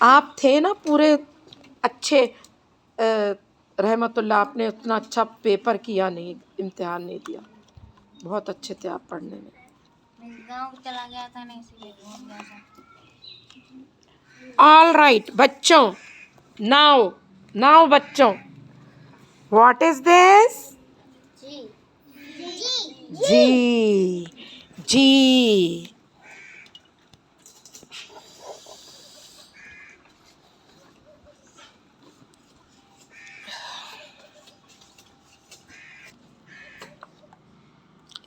आप थे ना पूरे अच्छे। रहमतुल्लाह, आपने उतना अच्छा पेपर किया नहीं, इम्तिहान नहीं दिया, बहुत अच्छे थे आप पढ़ने में। गाँव चला गया था ना, इसीलिए भूल गया था। ऑल राइट बच्चों, नाउ बच्चों, व्हाट इज दिस? जी जी।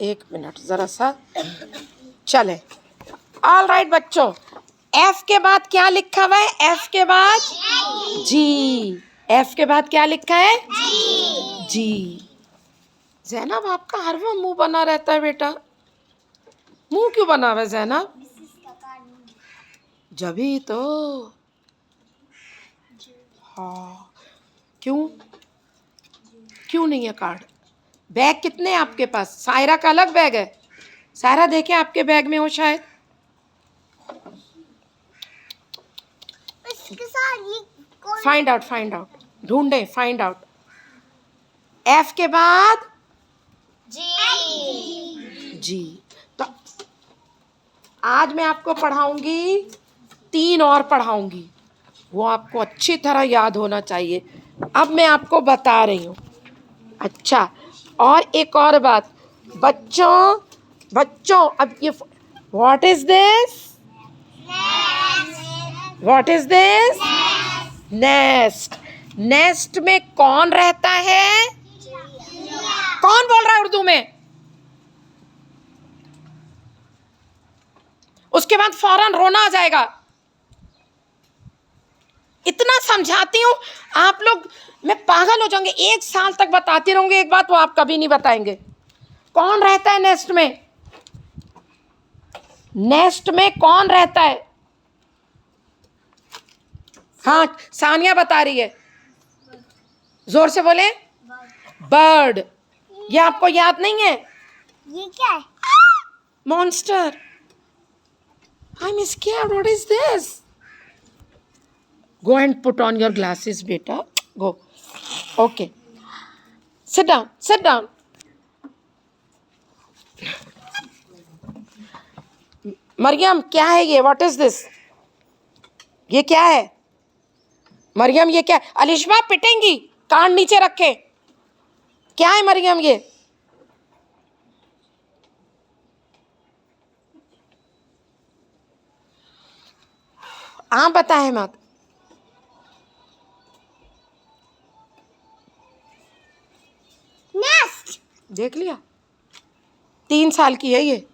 एक मिनट जरा सा चले। ऑल राइट बच्चों, एफ के बाद क्या लिखा हुआ है? एफ के बाद जी। एफ के बाद क्या लिखा है? जी। ज़ैनब, आपका हर वक्त मुंह बना रहता है बेटा, मुंह क्यों बना हुआ है ज़ैनब? जभी तो। हाँ, क्यों क्यों नहीं है कार्ड? बैग कितने हैं आपके पास? सायरा का अलग बैग है। सायरा देखे आपके बैग में हो शायद। फाइंड आउट, ढूंढे, फाइंड आउट। एफ के बाद जी। तो आज मैं आपको पढ़ाऊंगी, 3 और पढ़ाऊंगी, वो आपको अच्छी तरह याद होना चाहिए। अब मैं आपको बता रही हूँ। अच्छा, और एक और बात बच्चों, अब ये what is this? What is this? Nest. Nest में कौन रहता है? कौन बोल रहा है उर्दू में? उसके बाद फौरन रोना आ जाएगा। इतना समझाती हूँ आप लोग, मैं पागल हो जाऊंगी। 1 साल तक बताती रहूंगी एक बात, वो आप कभी नहीं बताएंगे। कौन रहता है नेस्ट में? नेस्ट में कौन रहता है? हाँ, सानिया बता रही है, जोर से बोले। बर्ड। ये आपको याद नहीं है? ये क्या है? Monster. I am scared, what is this? Go and put on your glasses, beta. Go. Okay. Sit down. Mariam, क्या है ये? What is this? ये क्या है? मरियम, ये क्या है? अलिशबा पिटेंगी, कान नीचे रखे। क्या है मरियम ये? आप बताएं मत। नेस्ट। देख लिया? 3 साल की है ये।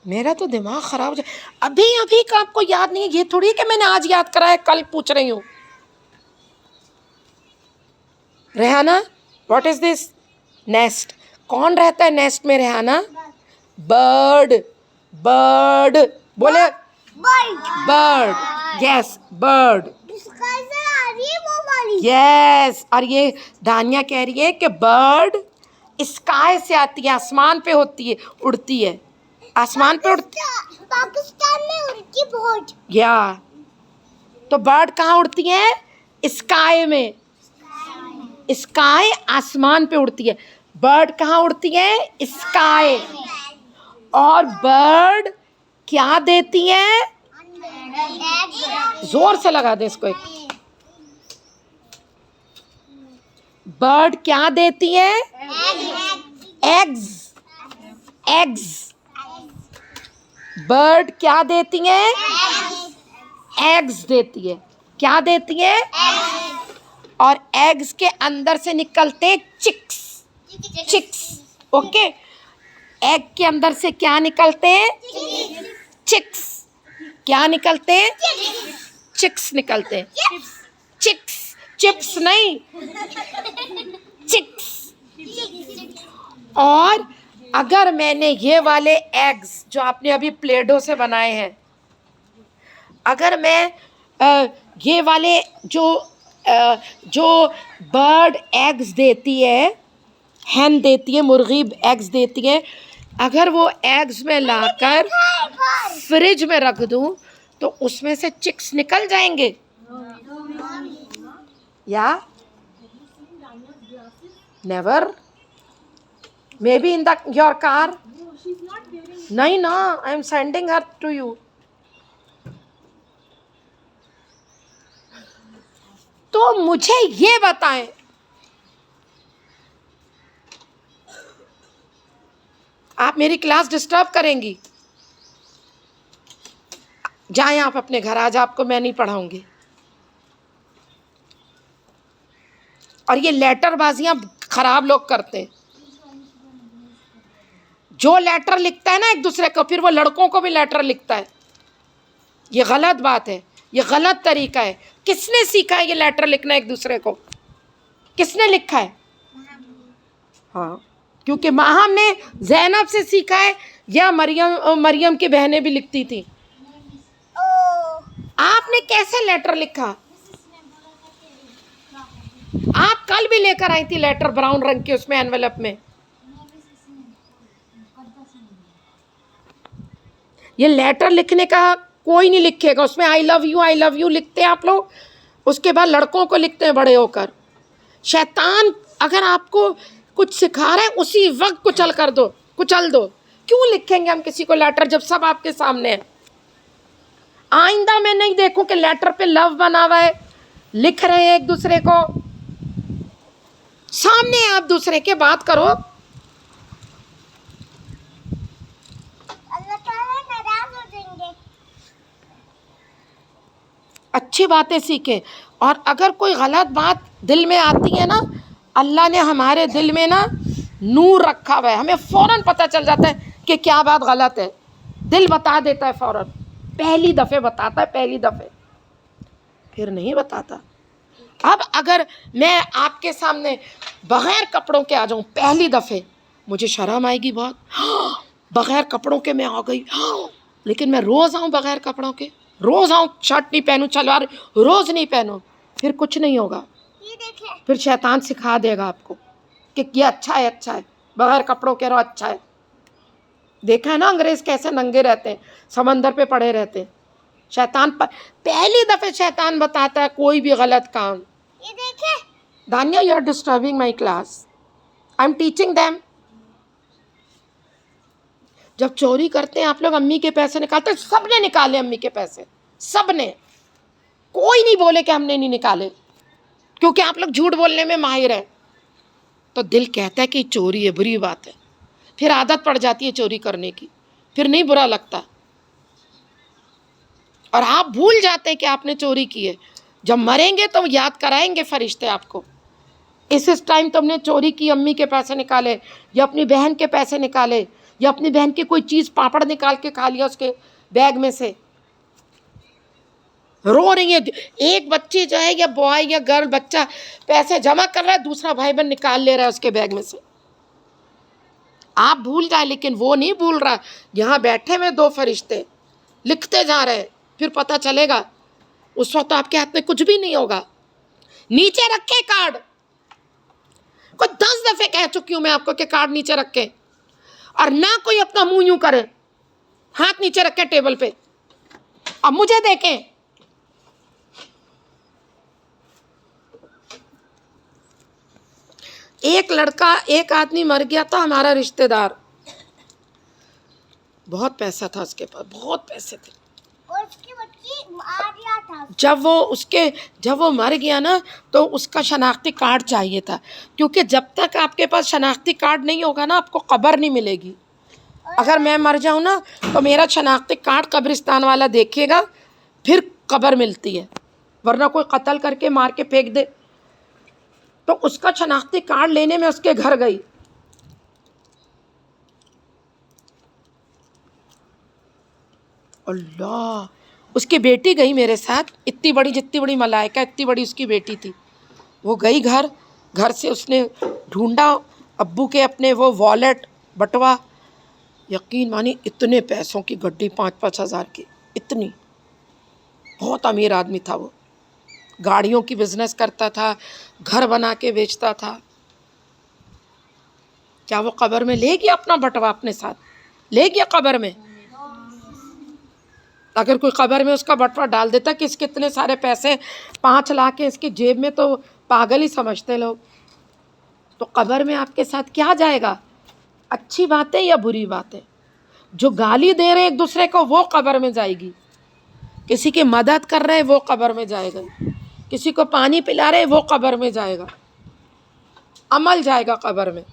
मेरा तो दिमाग खराब हो जाए। अभी का आपको याद नहीं है? ये थोड़ी कि मैंने आज याद करा है, कल पूछ रही हूँ। Rehana, what is this? Nest. कौन रहता है नेस्ट में रेहाना? बर्ड। बोले बर्ड। Yes, bird. यस। और ये दानिया कह रही है कि बर्ड स्काई से आती है, आसमान पे होती है, उड़ती है, आसमान पे उड़ती। पाकिस्तान में उड़ती बहुत। या तो बर्ड कहाँ उड़ती है? स्काई में। स्काई आसमान पे उड़ती है, बर्ड कहाँ उड़ती है? स्काई। और बर्ड क्या देती है? जोर से लगा दे इसको। बर्ड क्या देती है? एग्स। बर्ड क्या देती है? एग्स देती है। क्या देती है? और एग्स के अंदर से निकलते चिक्स। ओके, एग के अंदर से क्या निकलते हैं? चिक्स। क्या निकलते हैं? चिक्स निकलते हैं। चिप्स नहीं, चिक्स। और अगर मैंने ये वाले एग्स जो आपने अभी प्लेडो से बनाए हैं, अगर मैं ये वाले जो बर्ड एग्स देती है, हैन देती है, मुर्गी एग्स देती है, अगर वो एग्स में लाकर फ्रिज में रख दूं तो उसमें से चिक्स निकल जाएंगे या never may be in the your car नहीं ना I am sending her to you तो मुझे ये बताएं आप मेरी क्लास डिस्टर्ब करेंगी जाएं आप अपने घर आज आपको मैं नहीं पढ़ाऊंगी और ये लेटरबाजियां खराब लोग करते हैं जो लेटर लिखता है ना एक दूसरे को फिर वो लड़कों को भी लेटर लिखता है ये गलत बात है ये गलत तरीका है किसने सीखा है ये लेटर लिखना एक दूसरे को किसने लिखा है हाँ क्योंकि माहम ने ज़ैनब से सीखा है या मरियम की बहनें भी लिखती थी आपने कैसे लेटर लिखा आप कल भी लेकर आई थी लेटर ब्राउन रंग के उसमें एनवेलप में ये लेटर लिखने का कोई नहीं लिखेगा उसमें आई लव यू लिखते हैं आप लोग उसके बाद लड़कों को लिखते हैं बड़े होकर शैतान अगर आपको कुछ सिखा रहा है उसी वक्त कुचल दो क्यों लिखेंगे हम किसी को लेटर जब सब आपके सामने है आइंदा मैं नहीं देखूं कि लेटर पे लव बना हुआ है लिख रहे हैं एक दूसरे को सामने आप दूसरे के बात करो अल्लाह ताला नाराज हो जाएंगे अच्छी बातें सीखें और अगर कोई गलत बात दिल में आती है ना अल्लाह ने हमारे दिल में ना नूर रखा हुआ है हमें फ़ौरन पता चल जाता है कि क्या बात गलत है दिल बता देता है फ़ौरन पहली दफ़े बताता है पहली दफ़े फिर नहीं बताता अब अगर मैं आपके सामने बग़ैर कपड़ों के आ जाऊं पहली दफ़े मुझे शर्म आएगी बहुत बग़ैर कपड़ों के मैं आ गई लेकिन मैं रोज़ आऊं बग़ैर कपड़ों के रोज़ आऊं शर्ट नहीं पहनूं सलवार रोज़ नहीं पहनूं फिर कुछ नहीं होगा ये देखे फिर शैतान सिखा देगा आपको कि ये अच्छा है बग़ैर कपड़ों के रहो अच्छा है देखा है ना अंग्रेज़ कैसे नंगे रहते हैं समंदर पे पड़े रहते हैं शैतान पहली दफ़े शैतान बताता है कोई भी गलत काम ये देखे Dania you are disturbing my class I am teaching them जब चोरी करते हैं आप लोग अम्मी के पैसे निकालते हैं सबने निकाले अम्मी के पैसे सबने कोई नहीं बोले कि हमने नहीं निकाले क्योंकि आप लोग झूठ बोलने में माहिर है तो दिल कहता है कि चोरी है बुरी बात है फिर आदत पड़ जाती है चोरी करने की फिर नहीं बुरा लगता और आप भूल जाते हैं कि आपने चोरी की है जब मरेंगे तो याद कराएंगे फरिश्ते आपको इस टाइम तुमने चोरी की अम्मी के पैसे निकाले या अपनी बहन के पैसे निकाले या अपनी बहन की कोई चीज़ पापड़ निकाल के खा लिया उसके बैग में से रो रही है एक बच्ची जो है या बॉय या गर्ल बच्चा पैसे जमा कर रहा है दूसरा भाई बहन निकाल ले रहा है उसके बैग में से आप भूल जाए लेकिन वो नहीं भूल रहा यहाँ बैठे हुए दो फरिश्ते लिखते जा रहे हैं फिर पता चलेगा उस वक्त तो आपके हाथ में कुछ भी नहीं होगा नीचे रखे कार्ड को 10 दफ़े कह चुकी हूँ मैं आपको कि कार्ड नीचे रखें और ना कोई अपना मुंह यूं करे हाथ नीचे रखे टेबल पे अब मुझे देखें एक आदमी मर गया था हमारा रिश्तेदार बहुत पैसा था उसके पास बहुत पैसे थे और उसकी बच्ची आ गया था जब वो मर गया ना तो उसका शनाख्ती कार्ड चाहिए था क्योंकि जब तक आपके पास शनाख्ती कार्ड नहीं होगा ना आपको कब्र नहीं मिलेगी अगर मैं मर जाऊँ ना तो मेरा शनाख्ती कार्ड कब्रिस्तान वाला देखेगा फिर कब्र मिलती है वरना कोई कत्ल करके मार के फेंक दे तो उसका शनाख्ती कार्ड लेने में उसके घर गई अल्लाह उसकी बेटी गई मेरे साथ इतनी बड़ी जितनी बड़ी मलाइका इतनी बड़ी उसकी बेटी थी वो गई घर से उसने ढूंढा अब्बू के अपने वो वॉलेट बटवा यकीन मानी इतने पैसों की गड्डी 5-5 हज़ार की इतनी बहुत अमीर आदमी था वो गाड़ियों की बिजनेस करता था घर बना के बेचता था क्या वो कब्र में ले गया अपना बटवा अपने साथ? ले गया कब्र में? अगर कोई कब्र में उसका बटवा डाल देता कि इसके इतने सारे पैसे 5 लाख के इसकी जेब में, तो पागल ही समझते लोग। तो कब्र में आपके साथ क्या जाएगा? अच्छी बातें या बुरी बातें? जो गाली दे रहे एक दूसरे को वो कब्र में जाएगी, किसी की मदद कर रहे वो कब्र में जाएगा, किसी को पानी पिला रहे वो कब्र में जाएगा, अमल जाएगा कब्र में।